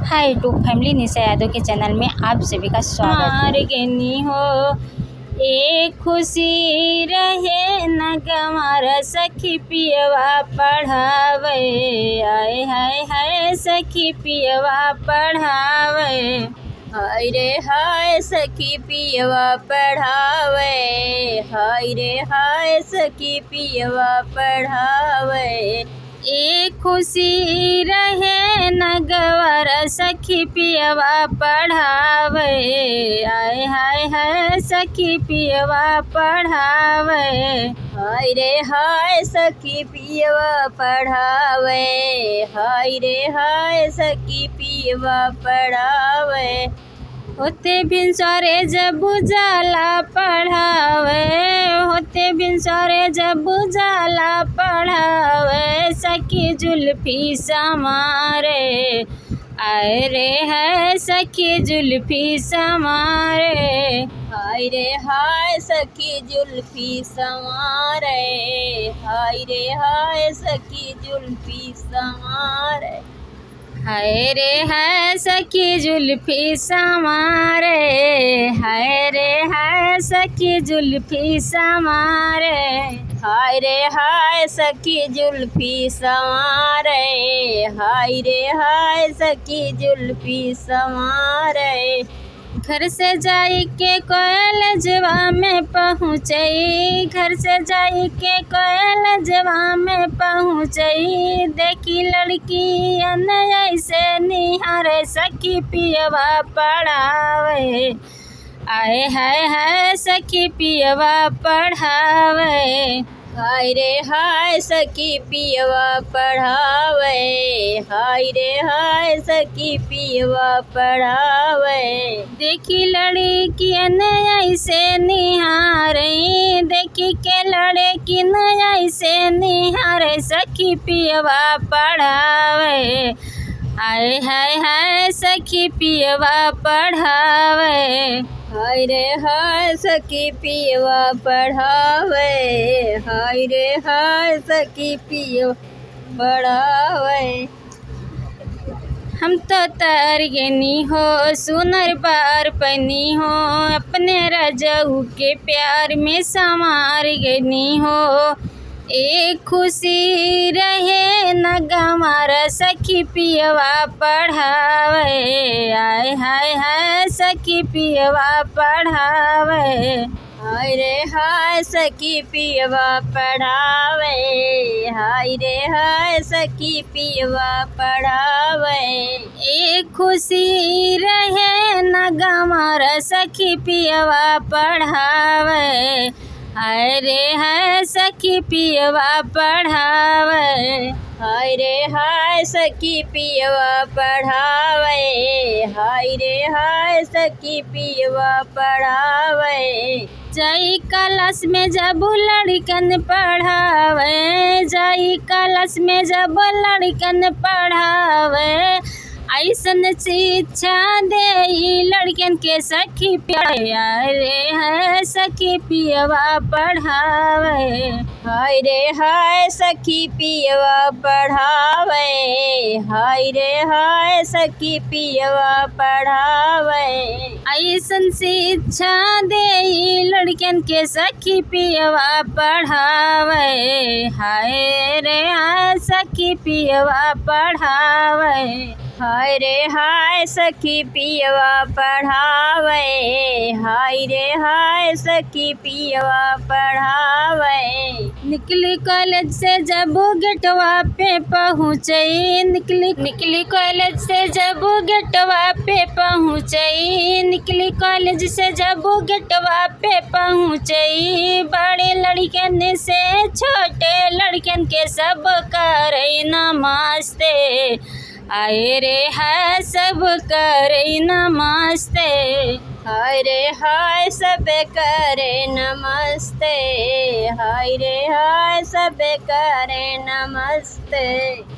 हाय two family निशा यादव के channel में आप सभी का स्वागत है। मार्गनी हो एक खुशी रहे न गंवार सखी पियवा पढ़ावे। आए हाय हाय सखी पियवा पढ़ावे। हाय रे हाय सखी पियवा पढ़ावे। हाय रे हाय सखी पियवा पढ़ावे। एक खुशी रहे न गंवार सखी पियवा पढ़ावे। आए हाय हाय सखी पियवा पढ़ावे। हाय रे हाय सखी पियवा पढ़ावे। हाय रे हाय सखी पियवा पढ़ावे। होते भिनसरे जब उजाला पढ़ावे। होते भिनसरे जब उजाला पढ़ावे। सखी जुल्फी समारे। आए रे है सखी जुल्फी समारे। हाय रे हाय सखी जुल्फी समारे। हाय रे हाय सखी जुल्फी समारे। हाय रे हाय सखी जुल्फी समारे। हाय रे हाय सखी जुल्फी समारे। हाय रे हाय सखी जुल्फी समारे। हाय रे हाय सखी जुल्फी समारे। घर से जाई के कॉलेजवा में पहुँचई। घर से जाई के कॉलेजवा में पहुँचई। देखी लड़की ऐसे निहारे सखी पियवा पढ़ावे। आए हाय हाय सखी पियवा पढ़ावे। हाय रे हाय सखी पियवा पढ़ावे। हाय रे हाय सखी पियवा पढ़ावे। देखी लड़की ऐसे निहारे। देखी के लड़की ऐसे निहारे सखी पियवा पढ़ावे। आए हाय हाय सखी पियवा पढ़ावे। हाय रे हाय सखी पियवा पढ़ावे। हाय रे हाय सखी पियवा पढ़ावे। हम तो तारगनी हो सुनर बार पनी हो। अपने रजऊ के प्यार में समार गनी हो। एक खुशी रहे न गंवार सखी पियवा पढ़ावे। आए हाय हाय सखी पियवा पढ़ावे। हाय रे हाय सखी पियवा पढ़ावे। हाय रे हाय सखी पियवा पढ़ावे। एक खुशी रहे न गंवार सखी पियवा पढ़ावे। हाय रे हाय सखी पियवा पढ़ावे। हाय रे हाय सखी पियवा पढ़ावे। हाय रे हाय सखी पियवा पढ़ावे। जाई क्लास में जब लड़कन पढ़ावे। जाई क्लास में जब लड़कन पढ़ावे। ऐसन शिक्षा दे लड़कन के सखी प्यारे है सखी पियवा पढ़ावे। हाय रे हाय सखी पियवा पढ़ावे। हाय रे हाय सखी पियवा पढ़ावे। ऐसन शिक्षा दे लड़कन के सखी पियवा पढ़ावे। हाय रे हाय सखी पियवा पढ़ावे। हाय रे हाय सखी पियवा पढ़ावे। हाय रे हाय सखी पियवा पढ़ावे। निकली कॉलेज से जब गेटवा पे पहुँचई। निकली कॉलेज से जब गेटवा पे पहुँचई। निकली कॉलेज से जब गेटवा पे पहुँचई। बड़े लड़कन से छोटे लड़कन के सब करे नमस्ते। आए रे हाय सब करे नमस्ते। हाय रे हाय सब करे नमस्ते। हाय रे हाय सब करे नमस्ते।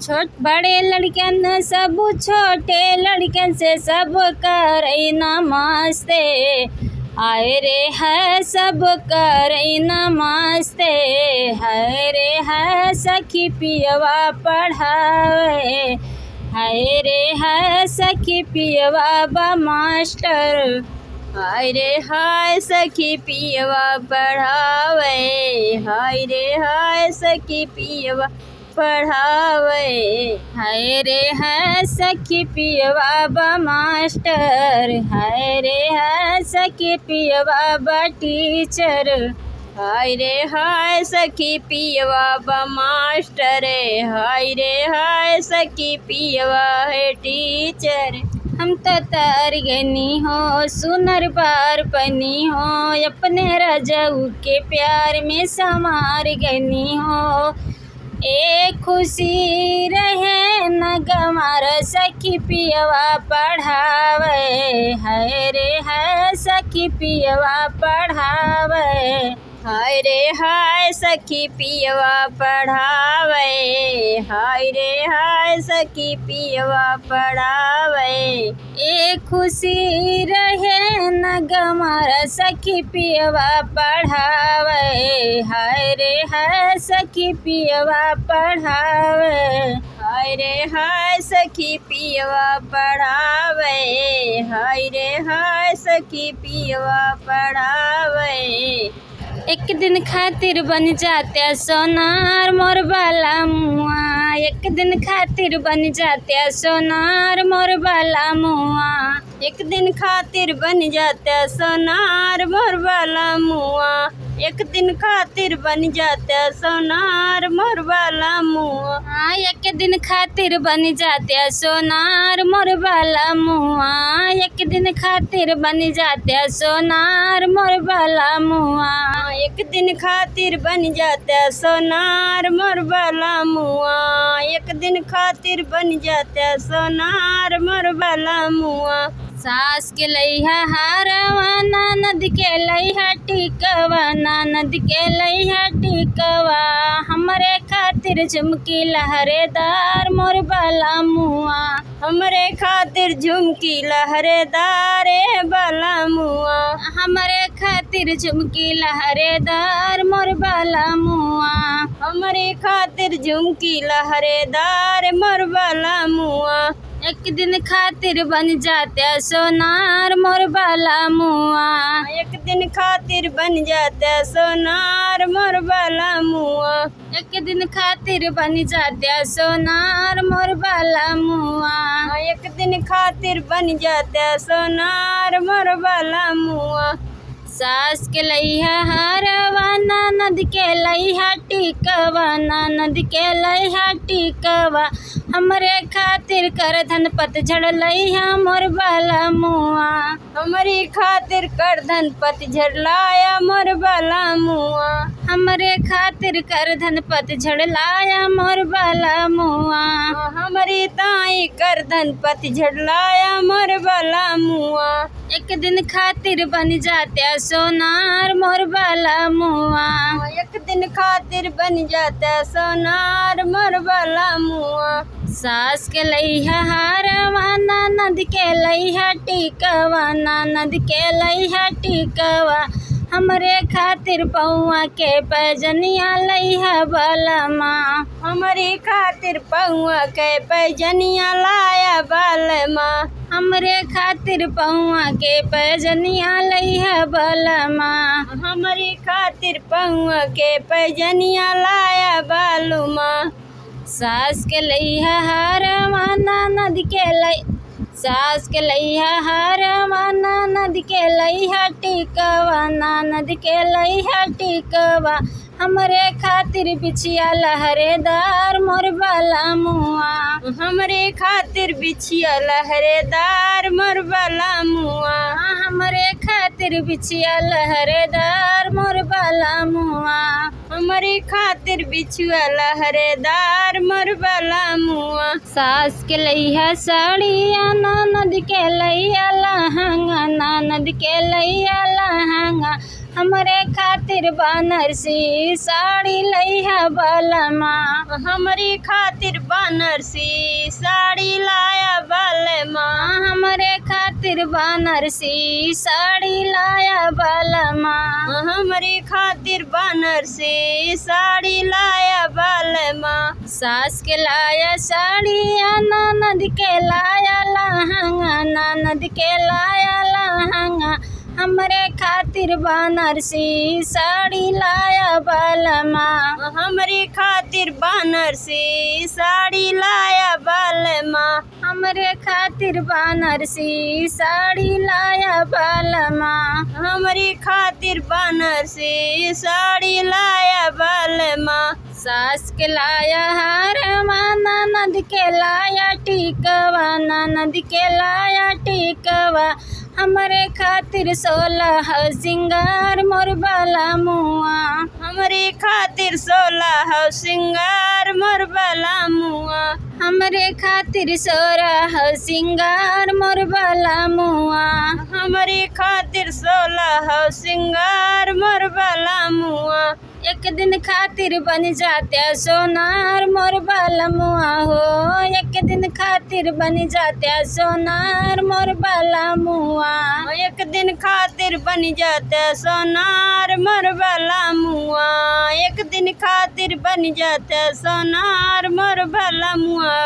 छोट बड़े लड़कन सब छोटे लड़कन से सब करे नमस्ते। आए रे है सब करे नमस्ते। हाय रे है सखी पियवा पढ़ावे। हाय रे हाय सखी पियवा बा मास्टर, हाय रे हाय सखी पियवा पढ़ावे, हाय रे हाय सखी पियवा पढ़ावे, हाय रे हाय सखी पियवा बा मास्टर, हाय रे हाय सखी पियवा बा टीचर, हाय रे हाय सखी पियवा बा मास्टर, हाय रे हाय सखी पियवा है टीचर। हम तो तार गनी हो सुनर बार पनी हो, अपने रजऊ के प्यार में समार गनी हो, एक खुशी रहे न गमार सखी पियवा पढ़ावे, हाय रे हाय सखी पियवा पढ़ावे, हाय रे हाय सखी पियवा पढ़ावे, हाय रे हाय सखी पियवा पढ़ावे, एक खुशी रहे न गमार सखी पियवा पढ़ावे, हाय रे हाय सखी पियवा पढ़ावे, हाय रे हाय सखी पियवा पढ़ावे, हाय रे हाय सखी पियवा पढ़ावे। एक दिन खातिर बन जाते सोनार मोर बाला मुआ, एक दिन खातिर बन जाते सोनार मोर बाला मुआ, एक दिन खातिर बन जाते सोनार मोर बाला मुआ, एक दिन खातिर बन जाते सोनार मोर बाला मुआ, एक दिन खातिर बन जाते सोनार मोर बाला मुआ, एक दिन खातिर बन जाते सोनार मोर बाला मुआ, एक दिन खातिर बन जाते सोनार मोर बाला मुआ, एक दिन खातिर बन जाते सोनार मोर बाला मुआ। सास के लइहा हारवा ननद के लइहा टिकवा, ननद के लइहा टिकवा, हमरे खातिर झुमकी लहरेदार मोर बाला मुआ, हमरे खातिर झुमकी लहरेदार बाला मुआ, हमरे खातिर झुमकी लहरेदार मोर बाला मुआ, हमरे खातिर झुमकी लहरेदार मोर बाला मुआ, एक दिन खातिर बन जाते सोनार मोर बाला मुआ, एक दिन खातिर बन जाते सोनार मोर बाला मुआ, एक दिन खातिर बन जाते सोनार मोर बाला मुआ, एक दिन खातिर बन जाते सोनार मोर बाला मुआ। सास के लइहा हारवा ननद के लइहा टिकवा, ननद के लइहा टिकवा, हमरे खातिर कर धन पतझड़ लइहा मोर बाला मुआ, हमरे खातिर कर धन पतझड़ लाया मोर बाला मुआ, हमरे खातिर कर धन पतझड़ लाया मोर बाला मुआ, हमरी ताई कर धन पतझड़ लाया मोर बाला मुआ, एक दिन खातिर बन जाते सोनार मोर बाला मुआ, एक दिन खातिर बन जाते सोनार मोर बाला मुआ। सास के लइहा हारवा ननद के लइहा टिकवा, ननद के लइहा टिकवा, हमरे खातिर पौआ के पैजनिया लइहा बालमा, हमरे खातिर पौआ के पैजनिया लाया बालमा, हमरे खातिर पौआ के पैजनिया लइहा बालमा, हमरे खातिर पौआ के पैजनिया लाया बालुमा। सास के लइहा हारवा ननद के सास के लइहा हारवा ननद के लइहा टिकवा, ननद के लइहा टिकवा, हमरे खातिर बिछिया लहरेदार मोर बाला मुआ, हमरे खातिर बिछिया लहरेदार मोर बाला मुआ, हमरे खातिर बिछिया लहरेदार मोर बाला मुआ, हमरे खातिर बिछुआ लहरेदार मोर बाला मुआ। सास के लइहा साड़िया ननद के लइहा लहंगा, ननद के लइहा लहंगा, हमरे खातिर बनारसी साड़ी लइहा बालमा, हमरे खातिर बनारसी साड़ी लाया बालमा, हमरे खातिर खातिर बनारसी साड़ी लाया बालमा, हमरे खातिर बनारसी साड़ी लाया बालमा। सास के लाया साड़ी या ननद के लाया लहंगा, ननद के लाया लहंगा, हमरे खातिर बनारसी साड़ी लाया बालमा, हमरे खातिर बनारसी साड़ी लाया बालमा। हमरे खातिर बनारसी साड़ी लाया बालमा, हमरे खातिर बनारसी साड़ी लाया बालमा। सास के लाया हारमा, ननद के लाया टिकवा, ननद के लाया टिकवा, हमरे खातिर 16 सिंगार मोर बाला मुआ, हमरे खातिर 16 सिंगार मोर बाला मुआ। हमरे खातिर 16 सिंगार मोर बाला मुआ, हमरे खातिर 16 सिंगार मोर बाला मुआ। एक दिन खातिर बन जाते सोनार मोर बालमुआ हो, एक दिन खातिर बन जाते सोनार मोर बालमुआ, एक दिन खातिर बन जाते सोनार मोर बाला मुआ। एक दिन खातिर बन जाते सोनार मोर बाला मुआ।